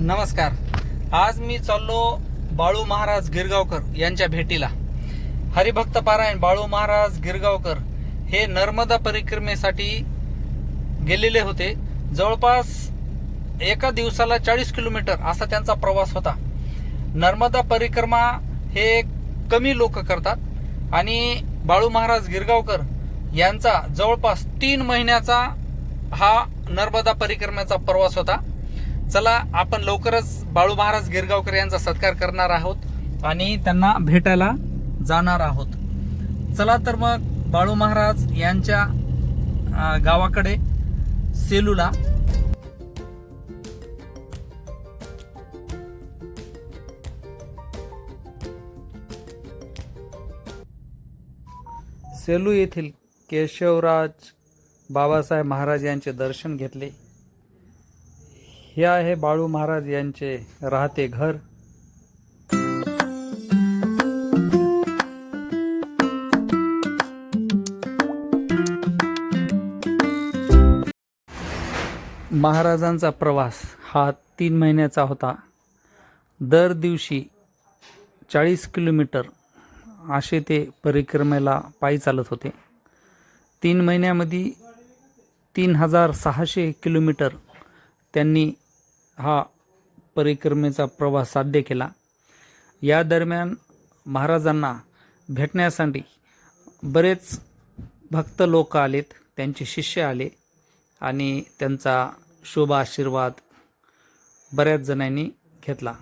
नमस्कार. आज मी चाललो बाळू महाराज गिरगावकर यांच्या भेटीला. हरिभक्त पारायण बाळू महाराज गिरगावकर हे नर्मदा परिक्रमेसाठी गेलेले होते. जवळपास एका दिवसाला 40 किलोमीटर असा त्यांचा प्रवास होता. नर्मदा परिक्रमा हे कमी लोक करतात आणि बाळू महाराज गिरगावकर यांचा जवळपास 3 महिन्याचा हा नर्मदा परिक्रमेचा प्रवास होता. चला आपण लवकरच बाळू महाराज गिरगावकर यांचा सत्कार करणार आहोत आणि त्यांना भेटायला जाणार आहोत. चला तर मग बाळू महाराज यांच्या गावाकडे सेलूला. सेलू येथील केशवराज बाबासाहेब महाराज यांचे दर्शन घेतले. हे आहे बाळू महाराज यांचे राहते घर. महाराजांचा प्रवास हा 3 महिन्याचा होता. दर दिवशी 40 किलोमीटर असे ते परिक्रमेला पायी चालत होते. 3 महिन्यामध्ये 3600 किलोमीटर त्यांनी हा परिक्रमेचा प्रवास साध्य केला. या दरम्यान महाराजांना भेटण्यासाठी बरेच भक्त लोक आलेत, त्यांचे शिष्य आले आणि त्यांचा शुभ आशीर्वाद बऱ्याच जणांनी घेतला.